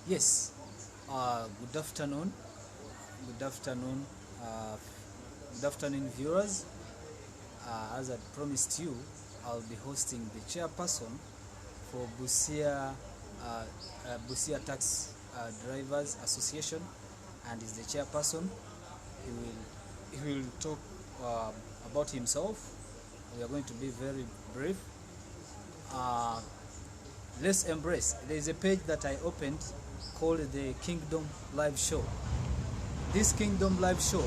Yes. Good afternoon. Good afternoon. Uh, Good afternoon, viewers. As I promised you, I'll be hosting the chairperson for Busia Taxi Drivers Association, and is the chairperson. He will talk about himself. We are going to be very brief. Uh, let's embrace. There is a page that I opened called the Kingdom Live Show. This Kingdom Live Show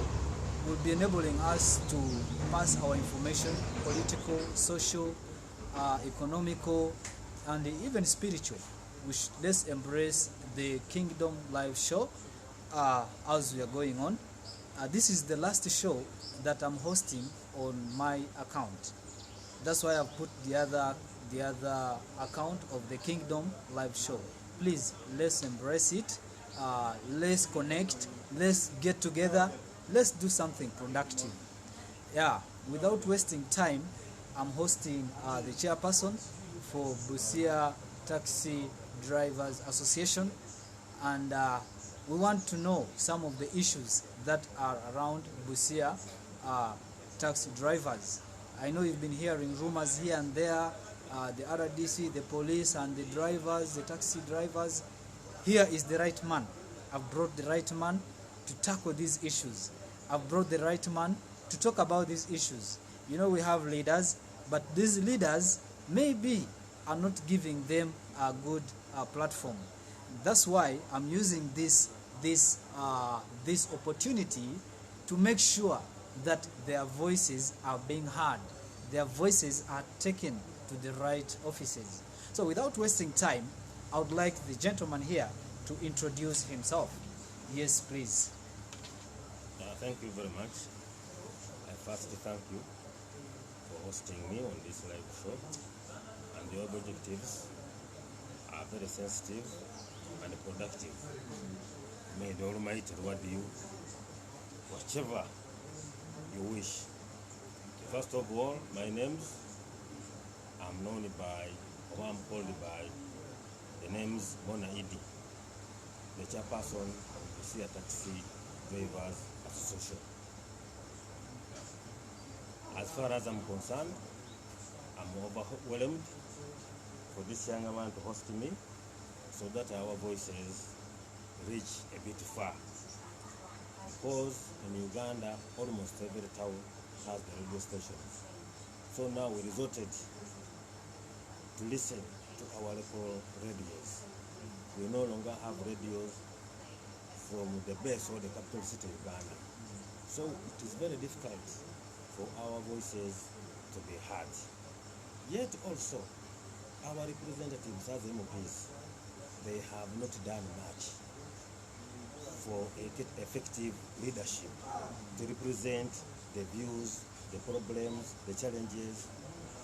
will be enabling us to pass our information, political, social, economical, and even spiritual. Let's embrace the Kingdom Live Show as we are going on. This is the last show that I'm hosting on my account. That's why I've put the other account of the Kingdom Live Show. Please, let's embrace it. Let's connect. Let's get together. Let's do something productive. Yeah, without wasting time, I'm hosting the chairperson for Busia Taxi Drivers Association, and we want to know some of the issues that are around Busia taxi drivers. I know you've been hearing rumors here and there, the RDC, the police, and the drivers, the taxi drivers. Here is the right man. I've brought the right man to tackle these issues. I've brought the right man to talk about these issues. You know, we have leaders, but these leaders maybe are not giving them a good platform. That's why I'm using this opportunity to make sure that their voices are being heard. Their voices are taken to the right offices. So without wasting time, I would like the gentleman here to introduce himself. Yes, please. Thank you very much. I first thank you for hosting me on this live show. And the objectives are very sensitive and productive. May the Almighty reward you whatever you wish. First of all, my names, I'm known by, or I'm called by the names Bona Idi, the chairperson of the Busia Taxi Drivers Association. As far as I'm concerned, I'm overwhelmed for this young man to host me so that our voices reach a bit far. Because in Uganda, almost every town has the radio stations. So now we resorted to listen to our local radios. We no longer have radios from the base or the capital city of Uganda. So it is very difficult for our voices to be heard. Yet also, our representatives as MPs, they have not done much for effective leadership to represent the views, the problems, the challenges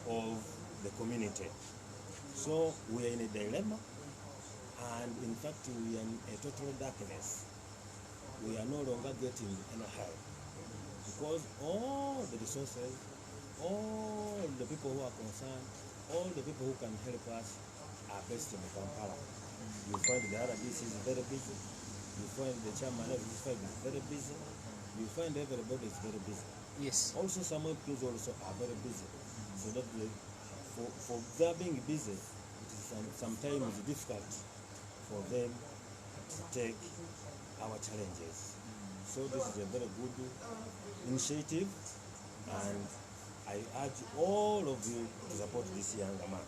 of the community. So we are in a dilemma, and in fact we are in a total darkness. We are no longer getting any help because all the resources, all the people who are concerned, all the people who can help us are based in Kampala. You find the RDC is very busy. You find the chairman of this fight is very busy. You find everybody is very busy. Yes. Also, some MPs also are very busy. So that for their being busy, it is sometimes difficult for them to take our challenges. So this is a very good initiative, and I urge all of you to support this young man.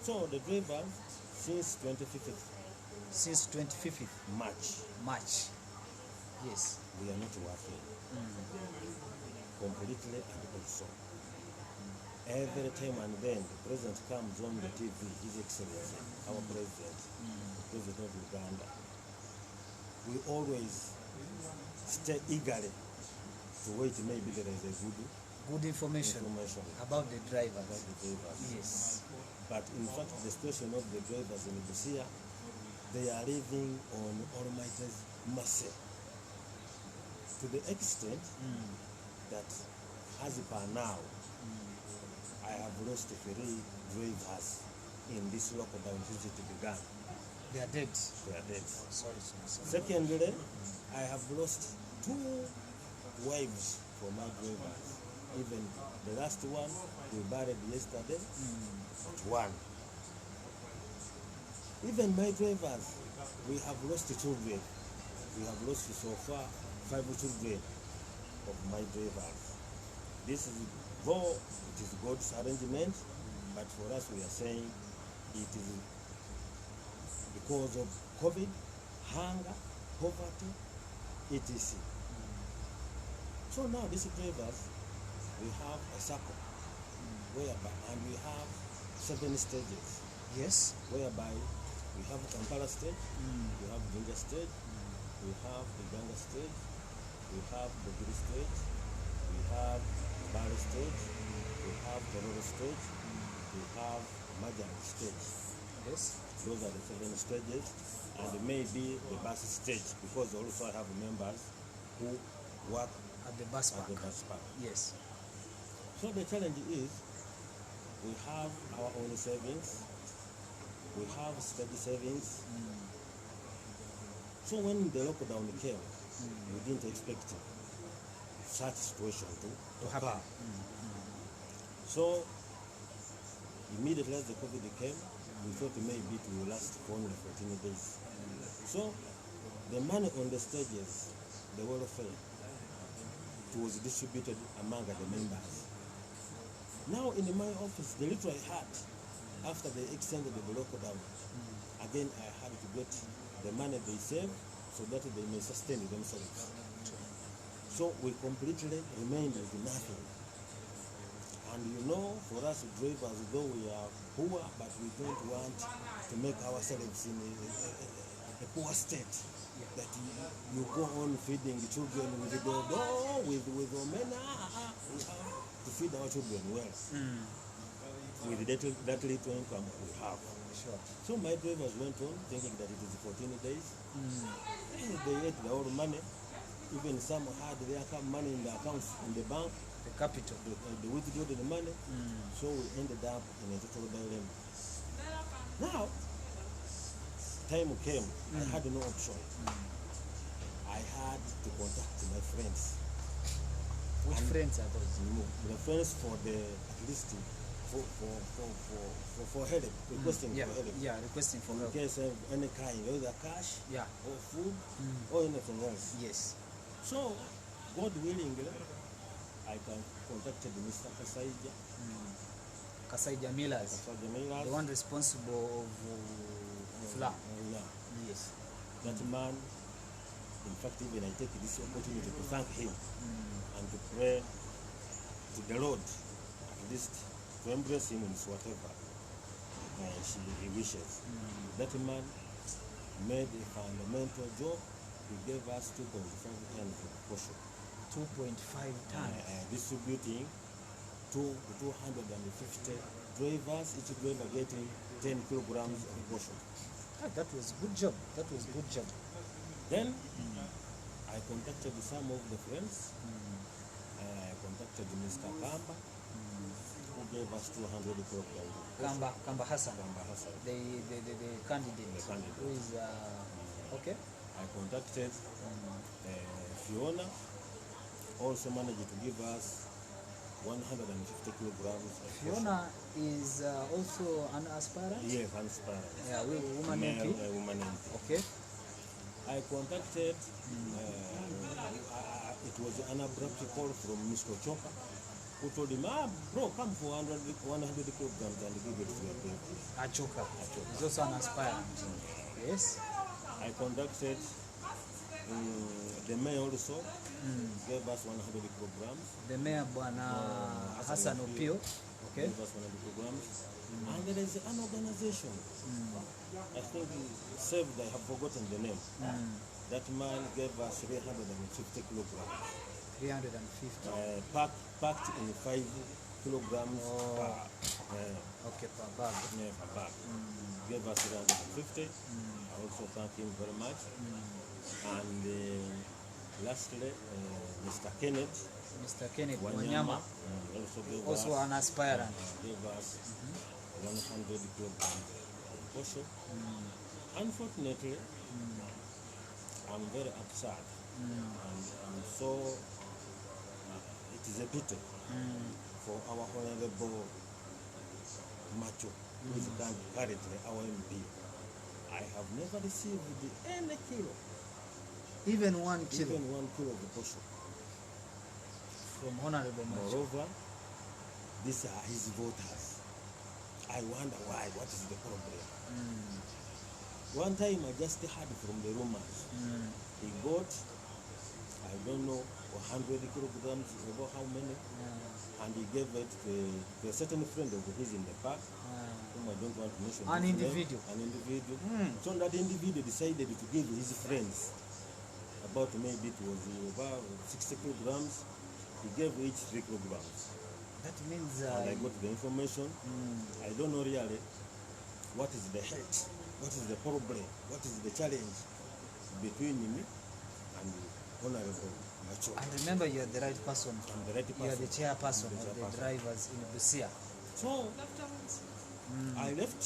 So the drivers, since 25th March. Yes. we are not working completely, and also every time and then the president comes on the TV, His Excellency, our president, the president of Uganda, we always stay eagerly to wait. Maybe there is a Good information about the drivers. Yes. But in fact, the situation of the drivers in Busia, they are living on Almighty's mercy to the extent that as per now, I have lost 3 drivers in this lockdown since it began. They are dead. They are dead. Sorry. Secondly, I have lost 2 wives for my drivers. Even the last one we buried yesterday, but 1. Even my drivers, we have lost children. We have lost so far 5 children of my drivers. This is, though it is God's arrangement, but for us we are saying it is because of COVID, hunger, poverty, etc. So now these drivers, we have a circle, whereby, and we have 7 stages. Yes. Whereby we have Kampala stage, we have Jinja stage, we have the Ganga stage, we have the Giri stage, we have Bali stage, we have Tororo stage, we have Majang stage. Yes. Those are the 7 stages, and maybe the bus stage, because also I have members who work At the bus at park. the bus park. Yes. So the challenge is, we have our own savings, we have steady savings. So when the lockdown came, we didn't expect such situation to happen. So immediately as the COVID came, we thought maybe it will last for only 14 days. So the money on the stages, the welfare, it was distributed among the members. Now in my office, the little I had, after they extended the lockdown, again I had to get the money they save so that they may sustain themselves. So we completely remained with nothing. And you know, for us drivers, though we are poor, but we don't want to make ourselves in a poor state. That you go on feeding children with dodo, with omena. We have to feed our children well. With that little income we have. Sure. So my drivers went on thinking that it is 14 days. They ate the whole money. Even some had their money in the accounts in the bank. The capital. They withdrew the money. So we ended up in a total dilemma. Now, time came. I had no option. I had to contact my friends. Which friends are those? The friends for the, at least for help, requesting for help. Yeah, requesting for In help. case of any kind, whether cash Yeah. or food or anything else. Yes. So, God willing, I contacted Mr. Kasaija. Kasaija Millers, Kasaija Millers. the one responsible of flour. Yeah. Yes. That man, in fact, even I take this opportunity to thank him and to pray to the Lord, at least to embrace him in whatever he wishes. That man made a fundamental job. He gave us 2.5 tons of portion. 2.5 tons. Distributing to 250 drivers, each driver getting 10 kilograms of portion. That was good job. That was good job. Then I contacted some of the friends. I contacted Mr. Kamba, who gave us 200 kilograms. Kamba Hassan. Kamba Hassan. The candidate. The candidate. Who is okay. I contacted Fiona, also managed to give us 150 kilograms of Fiona is also an aspirant. Yes, aspirant. Yeah, woman Male, MP. woman MP. Okay. I contacted, it was an abrupt call from Mr. Choka, who told him, bro, come for 100 kilograms and give it to your people. Achoka. He's also an aspirant. Yes. I contacted the mayor also, gave us 100 kilograms. The mayor, Bwana Hassan Opio. Okay. Gave us 100 kilograms. And there is an organization, I think saved, I have forgotten the name. That man gave us 350 kilograms. 350. Packed in 5 kilograms per, Okay, per bag. per bag. Gave us 350. I also thank him very much. And lastly, Mr. Kenneth. Mr. Kenneth Wanyama, also an aspirant. Gave us 100 kilograms of portion. Unfortunately, I'm very upset, and I'm so. It is a pity for our honorable Macho, who is currently our MP. I have never received any kilo, Even 1 kilo even 1 kilo of the portion. from Honorable Macho. Moreover, these are his voters. I wonder why. What is the problem? One time I just heard from the rumors. He got, I don't know, 100 kilograms, over how many, and he gave it to a certain friend of his in the park, whom I don't want to mention. An his individual. name, an individual. So that individual decided to give his friends about maybe it was about 60 kilograms. He gave each 3 kilograms. That means And I got the information. I don't know really what is the hate, what is the problem, what is the challenge between me and Honorable Macho. and remember, you are the right person. I'm the right You are the person. chairperson I'm the of the chairperson. drivers in Busia. So I left.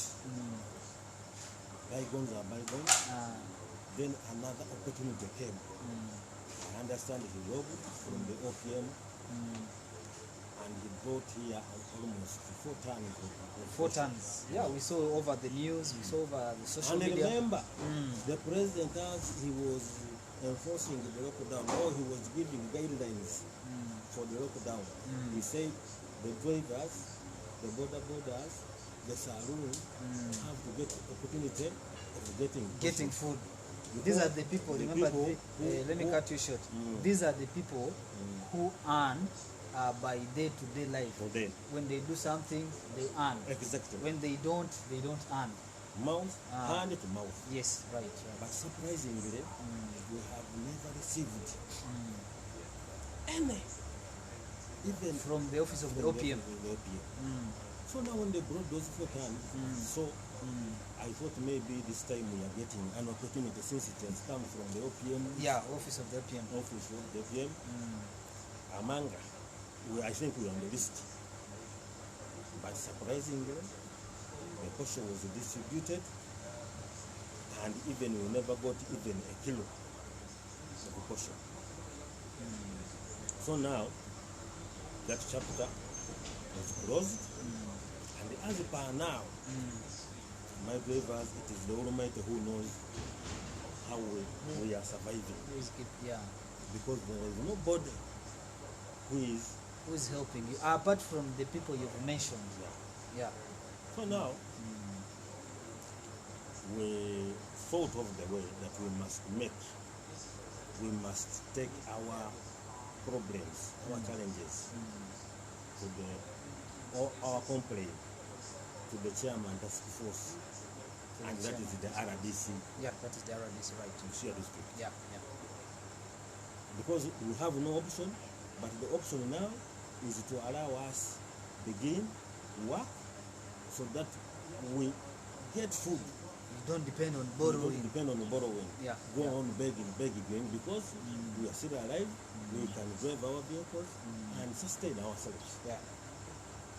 Bygones are bygones. Then another opportunity came. I understand he robbed from the OPM, and he brought here almost 4 tons of 4 tons. Yeah, we saw over the news, we saw over the social And media. remember, the president, as he was enforcing the lockdown, or he was giving guidelines for the lockdown, he said the drivers, the borders, the saloon have to get opportunity of Getting food. Because These are the people, the remember, people let me cut you short. These are the people who earn by day-to-day life. for them. When they do something, they earn. Exactly. When they don't earn. Mouth, hand to mouth. Yes, right. But surprisingly, we have never received any, even From the office of the OPM. the OPM. So now when they brought those 4 tons, so I thought maybe this time we are getting an opportunity since it has come from the OPM. Yeah, office of the OPM. Office of the OPM. Among, I think we are on the list. But surprisingly, the portion was distributed, and even we never got even a kilo of the portion. So now, that chapter was closed, and as per now, my drivers, it is the Almighty who knows how we are surviving. Yeah. Because there is nobody who is helping you? Apart from the people you've mentioned. Yeah. So now, we thought of the way that we must take our problems, our challenges, to or our complaint to the chairman task force, and that is the RDC. Yeah, that is the RDC, right. Busia district. Yeah. Because we have no option, but the option now is to allow us begin work so that we get food. You don't depend on We borrowing. don't depend on borrowing. Yeah. Go on begging because we are still alive. We can drive our vehicles and sustain ourselves. Yeah.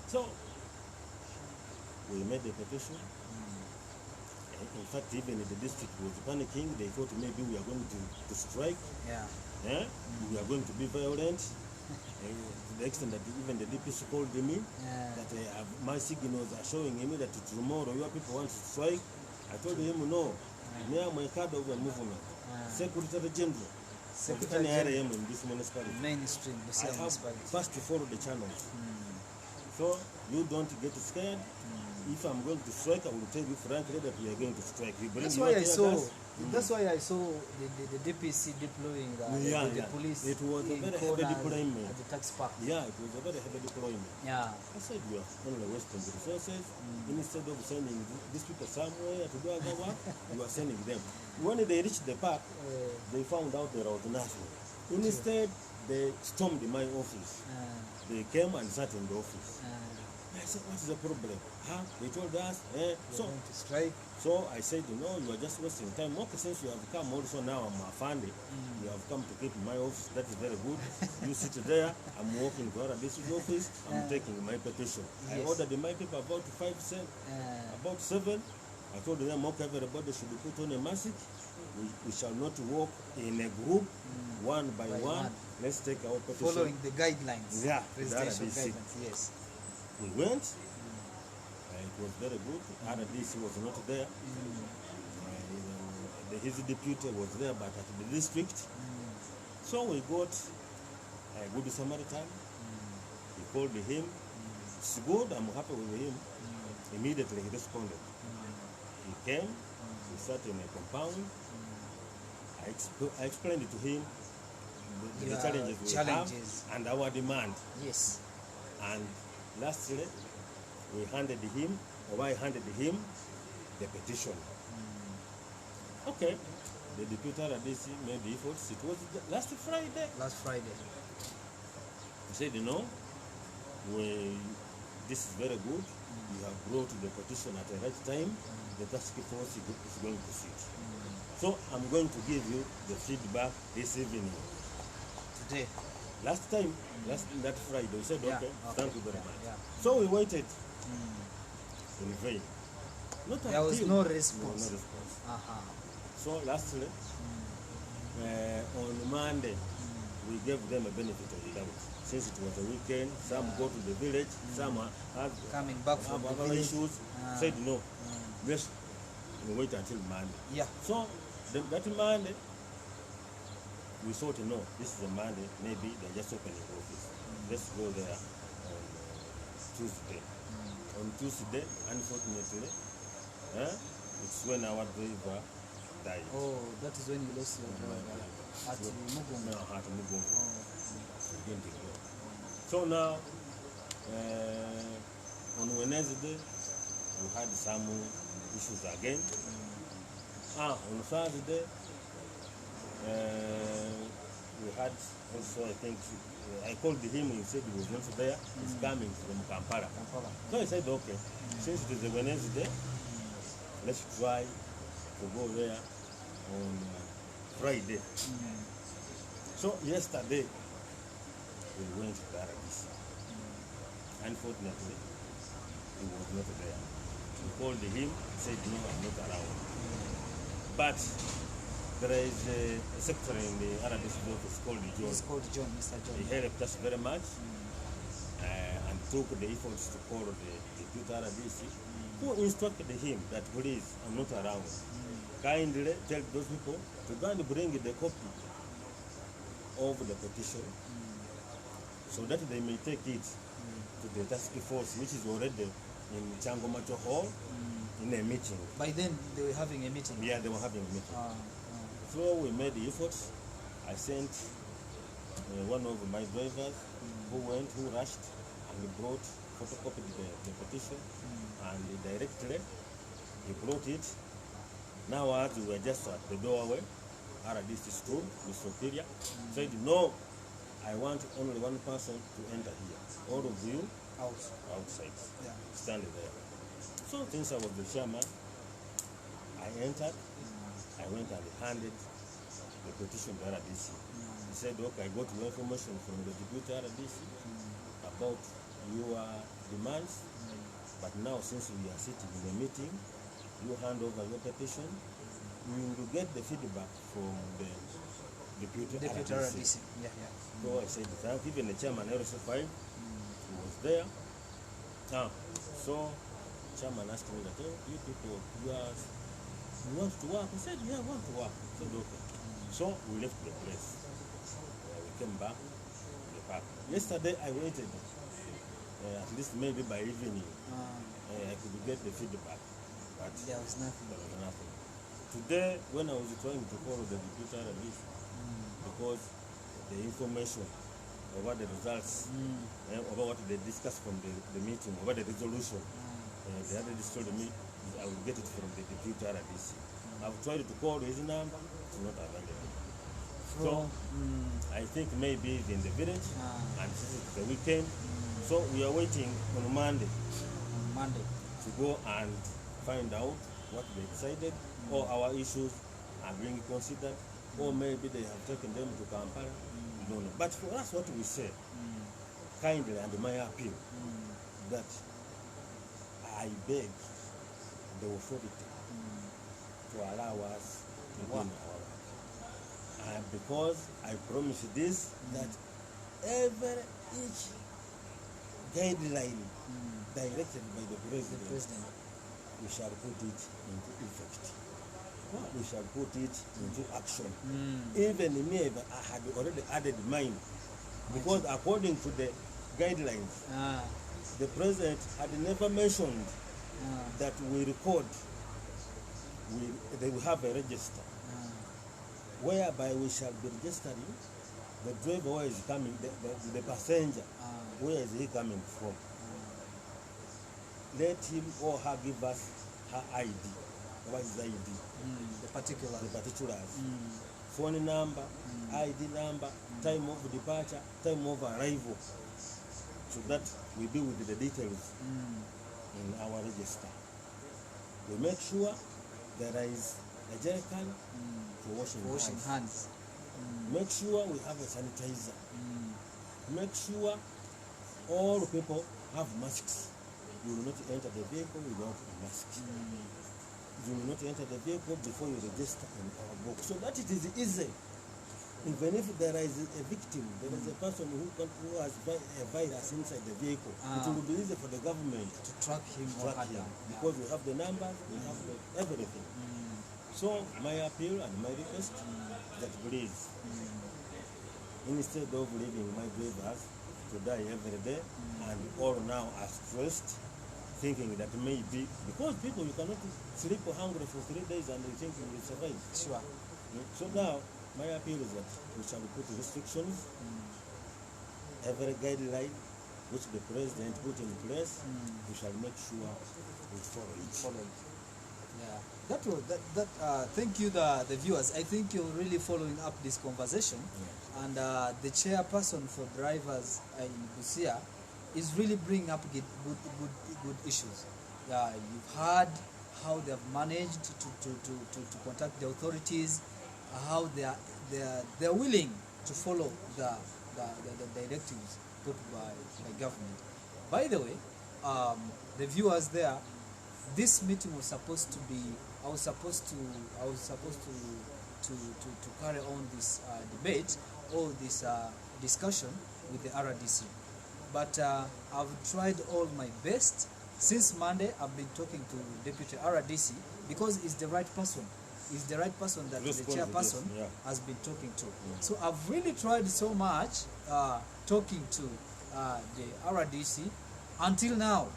So we made a petition. In fact, even the district was panicking. They thought maybe we are going to strike. Yeah. We are going to be violent. To the extent that even the DPC called me, that my signals are showing me that tomorrow your people want to strike. I told him no. Me, I'm a card of a movement. Secretary General. Secretary General in this municipality. Mainstream, I have first to follow the channels. So you don't get scared. If I'm going to strike, I will tell you frankly that we are going to strike. That's why I saw the DPC deploying the police. It was a very heavy deployment at the tax park. Yeah, it was a very heavy deployment. Yeah. I said we are only wasting the resources. Instead of sending these people somewhere to do other work, you are sending them. When they reached the park, they found out there was nothing. Instead, they stormed my office. They came and sat in the office. I said, what is the problem? They told us, so to strike. So I said, no, you are just wasting time. Okay, since you have come also now, I'm a family. You have come to keep my office. That is very good. You sit there. I'm walking to this office. I'm taking my petition. I ordered my people about 7. I told them, okay, everybody should put on a mask. We shall not walk in a group, one by one. Let's take our petition. Following the guidelines. Yeah, presidential RDC. guidelines, yes. We went. It was very good. RDC was not there. His deputy was there, but at the district. So we got a good Samaritan. We called him. It's good, I'm happy with him. Immediately he responded. He came, we sat in a compound. I explained to him the challenges we have and our demand. Yes. And lastly, I handed him the petition. Okay, the deputy RDC made the efforts. It was last Friday. Last Friday. He said, this is very good. You have brought the petition at the right time. The task force is going to sit. So I'm going to give you the feedback this evening. Today. Last that Friday, we said, okay, thank you very much. Yeah. So we waited in vain. There was no response. No response. So lastly, on Monday, we gave them a benefit of the doubt. Since it was a weekend, some go to the village, some are coming back from the other village. issues. Said no, let's wait until Monday. Yeah. So that Monday, we thought, no, this is a Monday, maybe they're just opening office. Let's go there on Tuesday. On Tuesday, unfortunately, it's when our driver died. Oh, that is when you lost your driver at Mugunga. No, at Mugunga. We didn't go. So now, on Wednesday, we had some issues again. On Thursday, we had also, I think, I called him, he said he was not there, he's coming from Kampala. So I said, okay, since it is a Wednesday, let's try to go there on Friday. So yesterday, we went to the RDC. Unfortunately, he was not there. We called him, said, no, I'm not around. But there is a secretary in the RDC office called John. He's called John, Mr. John. He helped us very much and took the efforts to call the deputy RDC, who instructed him that, please, I'm not around. Kindly tell those people to go and bring the copy of the petition so that they may take it to the task force, which is already in Changomacho Hall in a meeting. By then, they were having a meeting? Yeah, they were having a meeting. So we made the efforts. I sent one of my drivers who rushed and brought, photocopied the petition, and directly he brought it. Now as we were just at the doorway, RDC stood with Superior, said, no, I want only one person to enter here. All of you outside. Yeah. Stand there. So since I was the chairman, I entered. I went and handed the petition to RDC. He said, okay, I got your information from the deputy RDC about your demands, but now since we are sitting in a meeting, you hand over your petition, you will get the feedback from the deputy RDC. Yeah. So I said, thank you. Even the chairman LC5 was there. So chairman asked me that, oh, you people, you want to work? I said, yeah, I want to work. I said, okay. So we left the place. We came back to the park. Yesterday I waited, at least maybe by evening, I could get the feedback. But there was nothing. Today, when I was trying to call the deputy RDC, because the information about the results, about what they discussed from the meeting, about the resolution, the RDC told me I will get it from the deputy RDC. I've tried to call his number, it's not available. So I think maybe it's in the village, and this is the weekend. So we are waiting on Monday to go and find out what they decided, or our issues are being considered, or maybe they have taken them to Kampala. We don't know. But for us, what we say, kindly, and my appeal, that I beg the authority to allow us to do our work. And because I promise this, that each guideline directed by the president, we shall put it into effect. We shall put it into action. Even me, I had already added mine, because according to the guidelines, the president had never mentioned that we record, they will have a register, whereby we shall be registering the driver where is coming, the passenger, where is he coming from. Let him or her give us her ID. What is ID? The particulars. Phone number, ID number, time of departure, time of arrival, so that we deal with the details in our register. We make sure there is a jerrycan for washing hands. Make sure we have a sanitizer. Make sure all people have masks. You will not enter the vehicle without a mask. You will not enter the vehicle before you register in our book, so that it is easy. Even if there is a victim, there is a person who has a virus inside the vehicle, it will be easy for the government to track him, because we have the numbers, we have everything. So my appeal and my request that please, instead of leaving my drivers to die every day and all now are stressed, thinking that maybe, because people, you cannot sleep hungry for 3 days and you think you will survive. Sure. So now, my appeal is that we shall put restrictions, every guideline which the president put in place, we shall make sure we follow it. Yeah. Thank you, the viewers. I think you're really following up this conversation, and the chairperson for drivers in Busia is really bringing up good issues. You've heard how they have managed to contact the authorities, how they're willing to follow the directives put by government. By the way, the viewers there, this meeting was supposed to be. I was supposed to carry on this debate or this discussion with the RDC, but I've tried all my best. Since Monday, I've been talking to Deputy RDC because he's the right person. He's the right person that the chairperson has been talking to. So I've really tried so much talking to the RDC. Until now,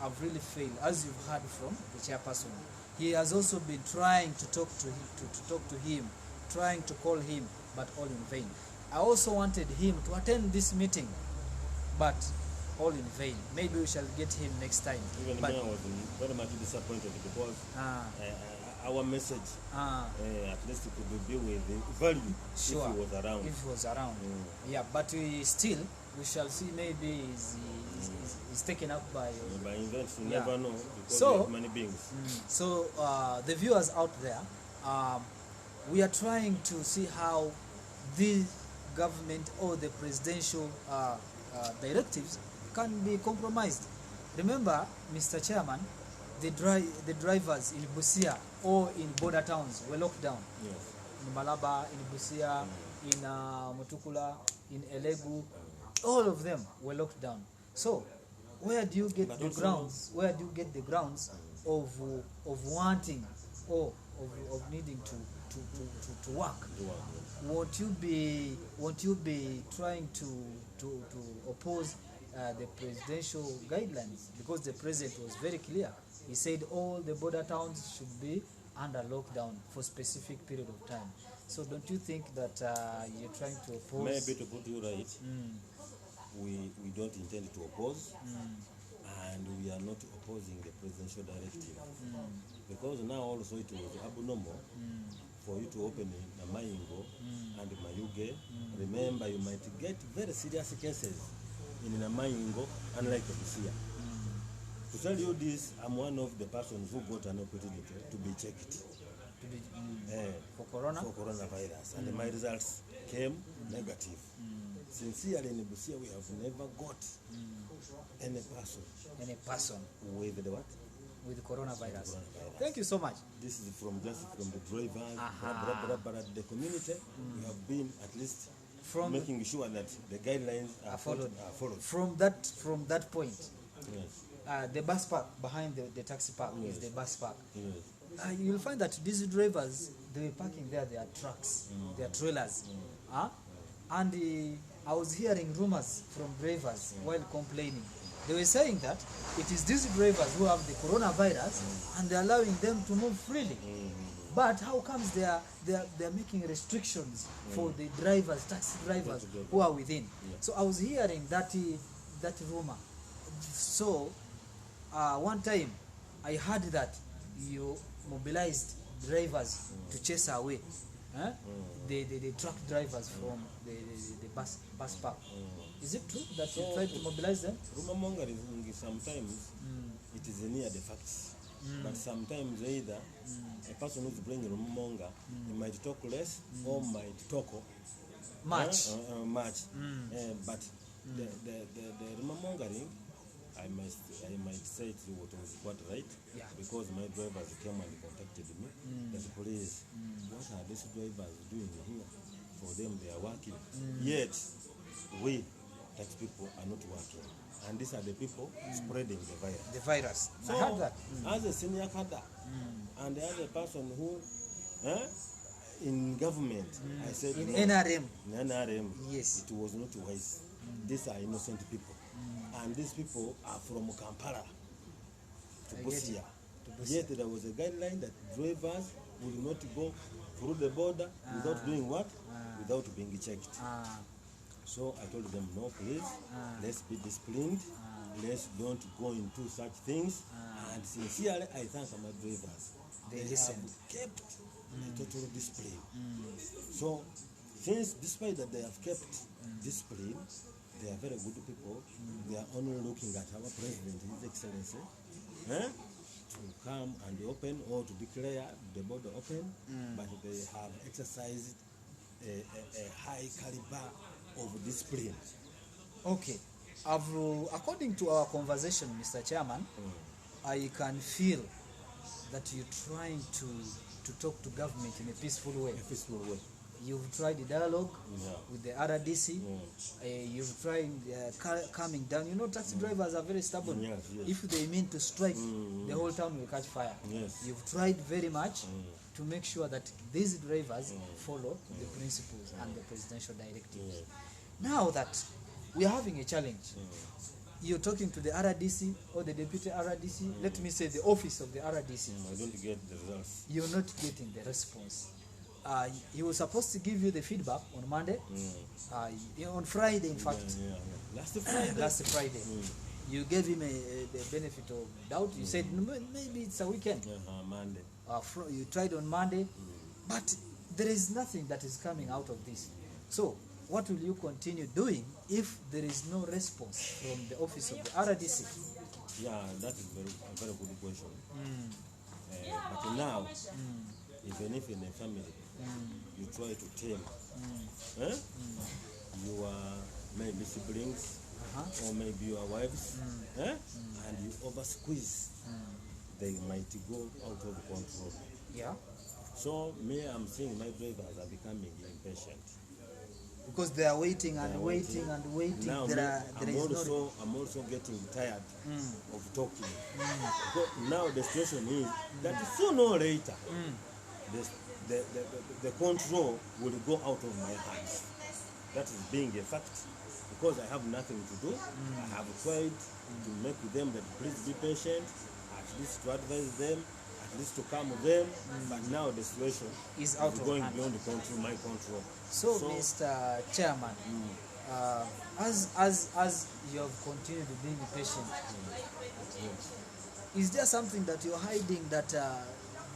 I've really failed, as you've heard from the chairperson. He has also been trying to talk to him, trying to call him, but all in vain. I also wanted him to attend this meeting, but all in vain. Maybe we shall get him next time. Even me, I was very much disappointed because our message, at least it could be with the value if he was around. If he was around. Yeah, but we shall see. Maybe he's taken up by events. You never know, because we have many beings. So the viewers out there, we are trying to see how the government or the presidential directives can be compromised. Remember, Mr. Chairman, the drivers in Busia or in border towns were locked down. Yes. In Malaba, in Busia, in Mutukula, in Elegu, all of them were locked down. So, where do you get the grounds? Where do you get the grounds of wanting or of needing to work? Won't you be trying to oppose the presidential guidelines? Because the president was very clear. He said all the border towns should be under lockdown for a specific period of time. So don't you think that you're trying to oppose? Maybe to put you right, we don't intend to oppose, and we are not opposing the presidential directive. Because now also it was abnormal for you to open Namaingo and Mayuge. Remember, you might get very serious cases in Namaingo, unlike Busia. To tell you this, I'm one of the persons who got an opportunity to be checked for coronavirus, and my results came negative. Sincerely, in Busia, we have never got any person with the what? with coronavirus. Coronavirus. Thank you so much. This is from the drivers, Aha. but at the community, we have been at least From making sure that the guidelines are followed. From that point, Yes. the bus park behind the taxi park is Yes. the bus park. Yes. You'll find that these drivers, they were parking there their trucks, their trailers. And I was hearing rumors from drivers while complaining. They were saying that it is these drivers who have the coronavirus and they're allowing them to move freely. But how comes they're making restrictions for the drivers, taxi drivers who are within? So I was hearing that rumor. So one time I heard that you mobilized drivers to chase away the truck drivers from the bus park. Is it true that you tried to mobilize them? Rumor mongering sometimes it is near the facts. But sometimes either a person who's bringing rumor monger, he might talk less or might talk Much. much. But the rumor mongering, I might say it was quite right, because my drivers came and contacted me that please, what are these drivers doing here? For them, they are working. Yet we tax people are not working, and these are the people spreading the virus. The virus. So, I heard that. as a senior cadre and as a person who in government, I said In no. NRM. In NRM, Yes. it was not wise. These are innocent people, and these people are from Kampala to I get Busia. it. To Busia. Yet there was a guideline that drivers will not go through the border without doing what? Without being checked. So I told them, no, please, let's be disciplined. Let's don't go into such things. And sincerely, I thank my drivers. They have listened. kept a total discipline. So, since despite that they have kept discipline, they are very good people. They are only looking at our president, His Excellency, to come and open or to declare the border open, but they have exercised a high caliber of discipline. Okay. According to our conversation, Mr. Chairman, I can feel that you're trying to talk to government in a peaceful way. A peaceful way. You've tried the dialogue with the RDC. You've tried calming down. You know, taxi drivers are very stubborn. Yes. If they mean to strike, the whole town will catch fire. Yes. You've tried very much to make sure that these drivers follow the principles and the presidential directives. Now that we are having a challenge, you're talking to the RDC or the deputy RDC, let me say the office of the RDC. I don't get the results. You're not getting the response. He was supposed to give you the feedback on Monday, on Friday, in fact. Last Friday. You gave him the benefit of doubt. You said maybe it's a weekend. Monday. You tried on Monday, but there is nothing that is coming out of this. So, what will you continue doing if there is no response from the office of the RDC? Yeah, that is a very good question. But now, even if in a family, you try to tame your maybe siblings or maybe your wives, and you over squeeze, they might go out of control. Yeah. So me, I'm seeing my drivers are becoming impatient. Because they are waiting and waiting and waiting. Now, I'm also getting tired of talking. Because now the situation is that sooner or later, the control will go out of my hands. That is being a fact. Because I have nothing to do, I have tried to make them that please be patient, at least to advise them, at least to calm them, but now the situation is out of going hand. beyond my control. So Mr. Chairman, as you have continued being patient, is there something that you're hiding, that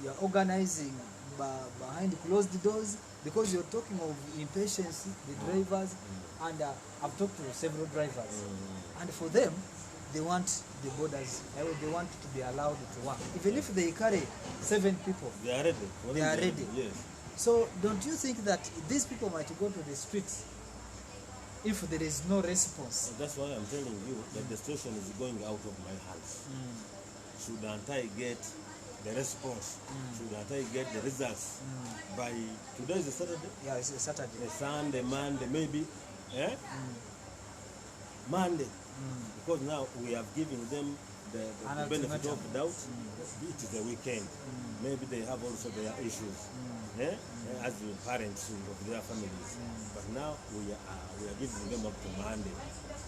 you're organizing behind closed doors? Because you're talking of impatience, the drivers, and I've talked to several drivers, and for them, they want the borders, they want to be allowed to work. Even if they carry 7 people, They are ready. they are ready. Yes. So don't you think that these people might go to the streets if there is no response? That's why I'm telling you that the situation is going out of my hands. shouldn't I get the response? Shouldn't I get the results by today is a Saturday? Yeah, it's a Saturday. A Sunday, Monday, maybe. Monday. Because now we have given them the benefit of the doubt. It is the weekend. Maybe they have also their issues as the parents of their families. But now we are giving them up to Monday.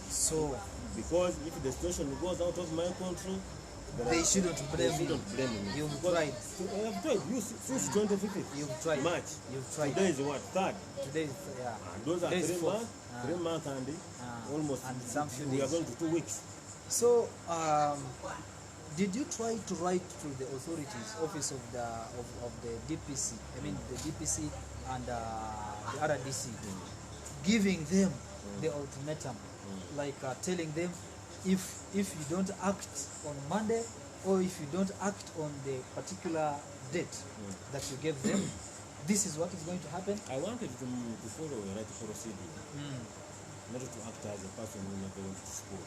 So, because if the situation goes out of my control, they shouldn't blame me. You've tried. I have tried. Since 2015. You've tried. March. You've tried. Today is what? Third. Today is, yeah. Those are Today is 3 fourth. months. 3 months and almost. And some few we are days. going to 2 weeks. So, did you try to write to the authorities, office of the DPC? I mean the DPC and the RDC, giving them the ultimatum, like telling them, if you don't act on Monday, or if you don't act on the particular date that you gave them, this is what is going to happen? I wanted to follow a right procedure, not to act as a person who never went to school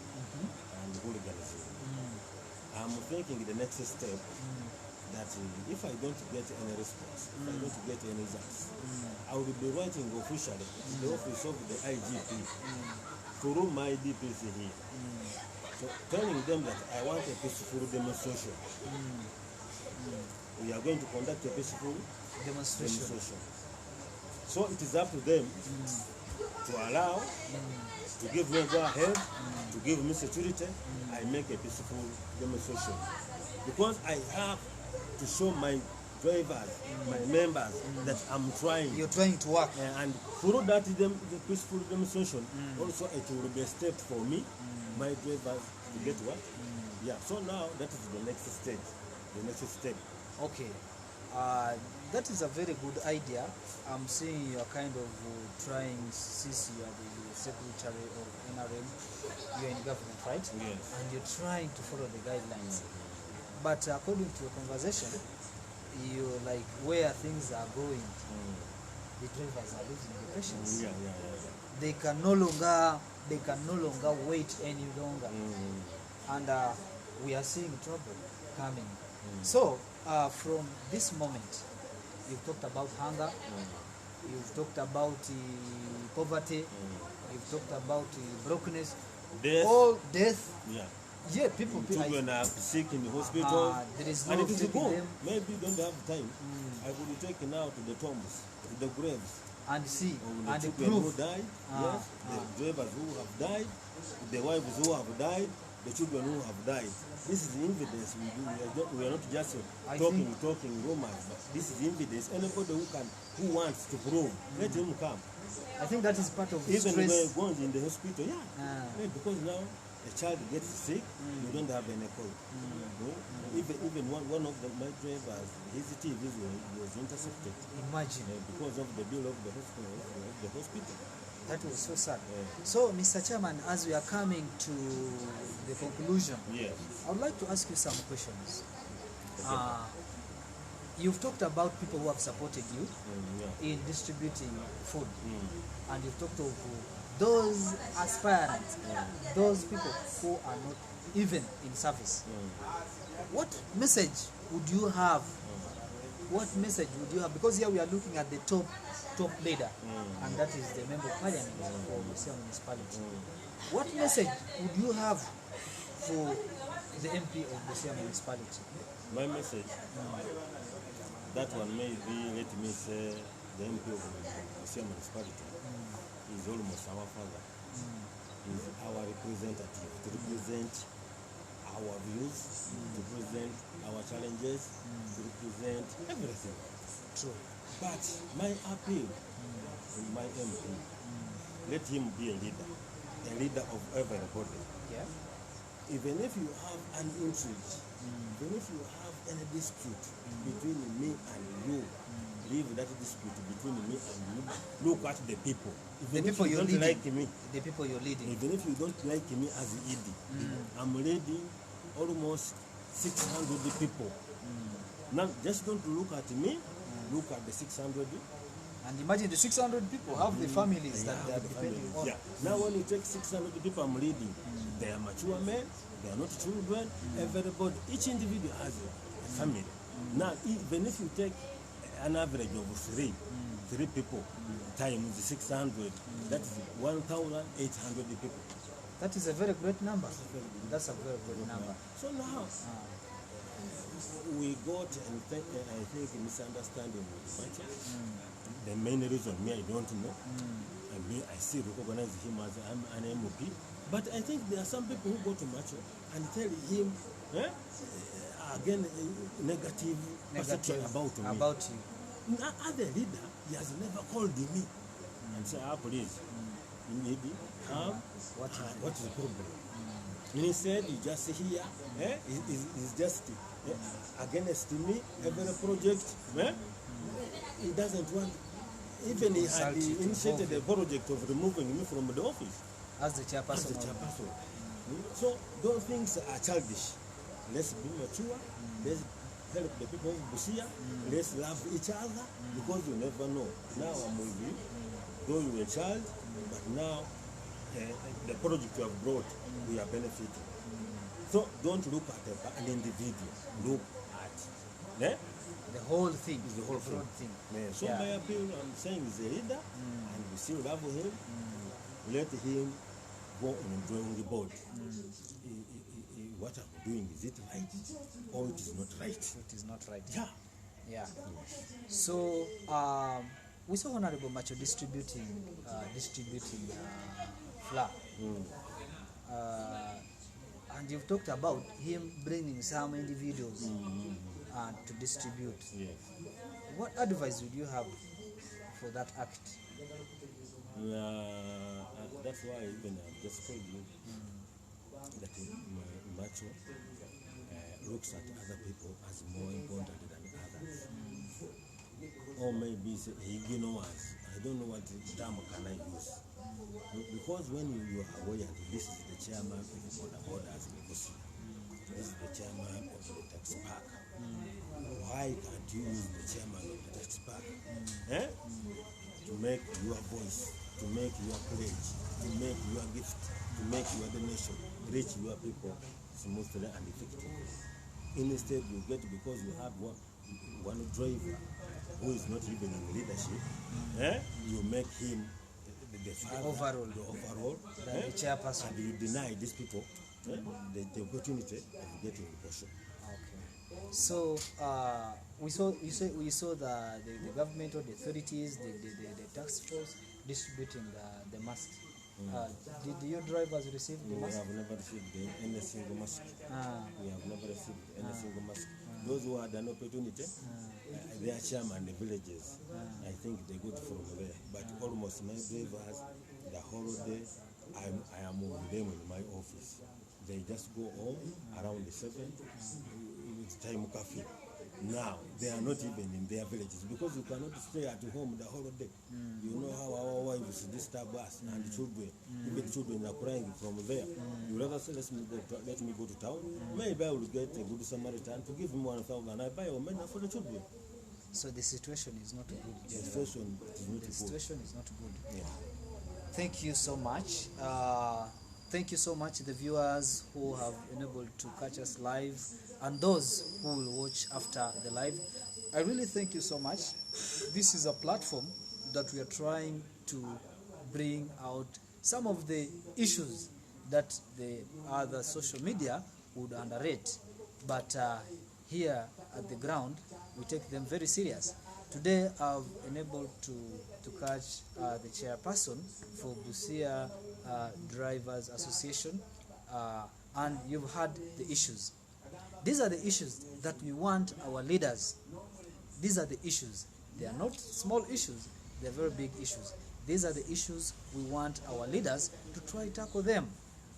and hooliganism. I'm thinking the next step that if I don't get any response, if I don't get any results, I will be writing officially to the office of the IGP through my DPC here. So telling them that I want a peaceful demonstration. We are going to conduct a peaceful demonstration. So it is up to them to allow, to give me go ahead, to give me security. I make a peaceful demonstration. Because I have to show my drivers, my members, that I'm trying. You're trying to work. And through that the peaceful demonstration, also it will be a step for me, my drivers, to get what? Yeah, so now that is the next stage, the next step. Okay. That is a very good idea. I'm seeing you are kind of trying, since you are the secretary of NRM, you're in government, right? Yes. And you're trying to follow the guidelines. But according to your conversation, you like where things are going, the drivers are losing the patience. They can no longer wait any longer. And we are seeing trouble coming. So from this moment, you've talked about hunger, you've talked about poverty, you've talked about brokenness, all death. Yeah, people children are sick in the hospital. There is no and it is taking good. them Maybe you don't have time. I will be taken out to the tombs, to the graves. and see The and children who prove. died, yes, the drivers who have died, the wives who have died, the children who have died. This is the evidence we do. We are not just talking rumors, but this is evidence. Anybody who wants to prove, let him come. I think that is part of Even when stress. you're going in the hospital, because now a child gets sick, you don't have any call. Even one of my drivers, his TV was intercepted. Imagine. Because of the bill of the hospital. That was so sad. So, Mr. Chairman, as we are coming to the conclusion, I would like to ask you some questions. You've talked about people who have supported you in distributing food, and you've talked of those aspirants, those people who are not even in service. What message would you have? What message would you have? Because here we are looking at the top leader, and that is the member of parliament for Busia municipality. What message would you have for the MP of Busia municipality? My message, that one may be, let me say, the MP of Busia municipality is almost our father. Is our representative to represent our views, to represent our challenges, to represent everything. True. But my appeal to my MP, let him be a leader of everybody. Yeah. Even if you have an intrigue, even if you have any dispute between me and you, leave that dispute between me and you. Look at the people. Even The people if you you're don't leading. like me, The people you're leading. even if you don't like me as ED, I'm leading almost 600 people. Now, just don't look at me, look at the 600 And imagine the 600 people have the families that they are depending on. Yeah. Now when you take 600 people I'm leading, they are mature men, they are not children, everybody, each individual has a family. Now even if you take an average of three people times 600, that is 1,800 people. That is a very great number. That's a very great number. So now we got I think misunderstanding with Macha. The main reason I don't know. I still recognize him as an MOP, but I think there are some people who go to Macho and tell him again negative perception about me. About you. Other leader, he has never called me and say, please, you need what is the problem? Instead, you just hear, he's just against me, every project, he doesn't want. Even he had initiated a project of removing me from the office. As the chairperson. So those things are childish. Let's be mature. Let's help the people of Busia. Let's love each other because you never know. Now I'm with you, though you were a child, but now the project you have brought, we are benefiting. So don't look at an individual. Look at the whole thing. The whole thing. Yeah. So my appeal, I'm saying, is a leader, and we still love him. Let him go on the drawing board. What I'm doing, is it right or it is not right? It is not right. Yeah. So we saw Honorable Macho distributing flour, and you've talked about him bringing some individuals to distribute. Yes. What advice would you have for that act? That's why even I've just told you that Macho looks at other people as more important than others. Or maybe he ignores. I don't know what term can I use. Because when you are aware that this is the chairman of the border borders in Busia, this is the chairman of the tax park, why can't you use the chairman of the tax park to make your voice, to make your pledge, to make your gift, to make your donation reach your people smoothly and effectively? Instead, you get, because you have one driver who is not even in leadership, you make him the overall, the chairperson, and you deny these people the opportunity of getting the portion. Okay. So we saw the government or the authorities, the task force distributing the masks. Did your drivers receive the mask? We have never received any single mask. We have never received any single mask. Those who had an opportunity, their chairman, the villages, I think they got from there. But almost my drivers, the whole day, I am with them in my office. They just go home around the 7, it's time coffee. Now, they are not even in their villages because you cannot stay at home the whole day. You know how our wives disturb us and children. Even children are crying from there. You rather say, let me go to town. Maybe I will get a good Samaritan to give him 1,000. I buy a omena for the children. So the situation is not good. The situation is not good. The situation is not good. Yeah. Thank you so much. Thank you so much, the viewers who have been able to catch us live and those who will watch after the live. I really thank you so much. This is a platform that we are trying to bring out some of the issues that the other social media would underrate. But here at the ground, we take them very serious. Today, I've been able to catch the chairperson for Busia Drivers Association, and you've heard the issues. These are the issues that we want our leaders. These are the issues. They are not small issues, they are very big issues. These are the issues we want our leaders to try to tackle them.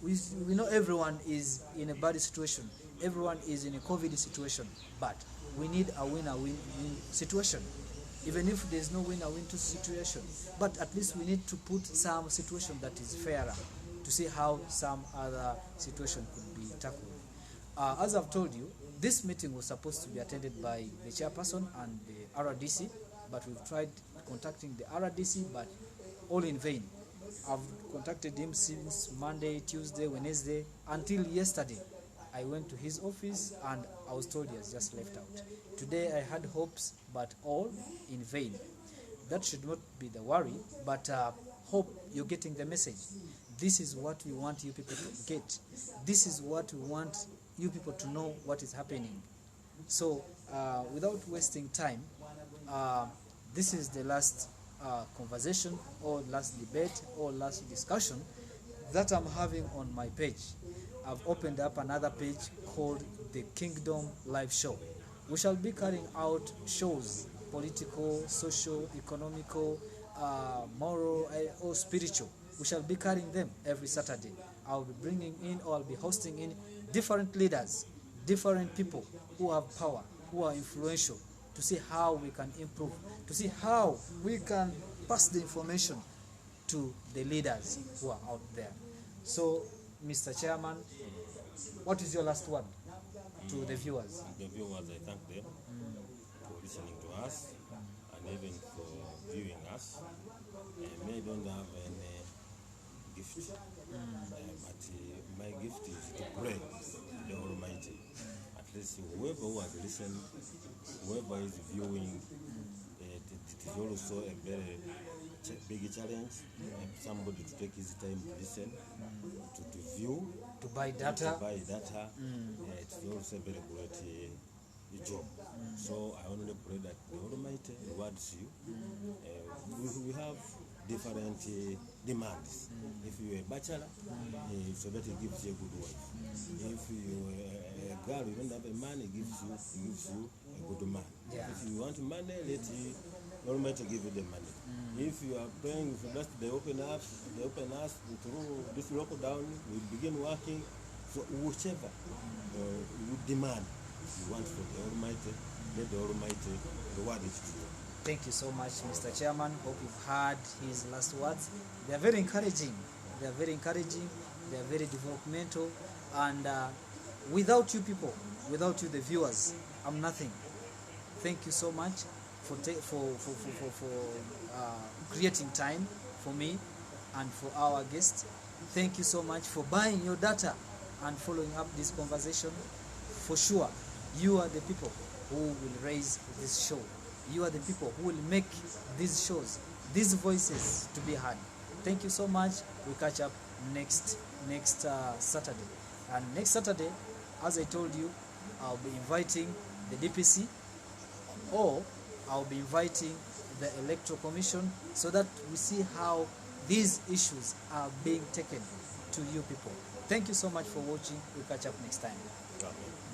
We know everyone is in a bad situation. Everyone is in a COVID situation, but we need a win-win situation. Even if there's no win-win situation, but at least we need to put some situation that is fairer to see how some other situation could be tackled. As I've told you, this meeting was supposed to be attended by the chairperson and the RDC, but we've tried contacting the RDC, but all in vain. I've contacted him since Monday, Tuesday, Wednesday, until yesterday. I went to his office and I was told he has just left out. Today I had hopes, but all in vain. That should not be the worry, but hope you're getting the message. This is what we want you people to get. This is what we want you people to know what is happening. So without wasting time, this is the last conversation or last debate or last discussion that I'm having on my page. I've opened up another page called the Kingdom Live Show. We shall be carrying out shows, political, social, economical, moral, or spiritual. We shall be carrying them every Saturday. I'll be bringing in, or I'll be hosting in different leaders, different people who have power, who are influential, to see how we can improve, to see how we can pass the information to the leaders who are out there. So, Mr. Chairman, what is your last word to the viewers? The viewers, I thank them for listening to us and even for viewing us. May don't have any gift, but my gift is to pray to the Almighty. At least whoever who has listened, whoever is viewing, it is also a very big challenge. Somebody to take his time to listen, to view, To buy data. It's also a very great job. So I only pray that the Almighty rewards you. We have different demands. If you're a bachelor, so that he gives you a good wife. If you're a girl, you don't have a man, he gives you a good man. Yeah. If you want money, let the Almighty give you the money. If you are praying for that, they open us through this lockdown, we begin working. So whichever you demand, you want for the Almighty, let the Almighty reward it to you. Thank you so much, Mr. Chairman. Hope you've heard his last words. They are very encouraging. They are very encouraging. They are very developmental. And without you people, without you, the viewers, I'm nothing. Thank you so much for creating time for me and for our guest. Thank you so much for buying your data and following up this conversation. For sure, you are the people who will raise this show. You are the people who will make these shows, these voices to be heard. Thank you so much. We'll catch up next Saturday. And next Saturday, as I told you, I'll be inviting the DPC, or I'll be inviting the Electoral Commission, so that we see how these issues are being taken to you people. Thank you so much for watching. We'll catch up next time.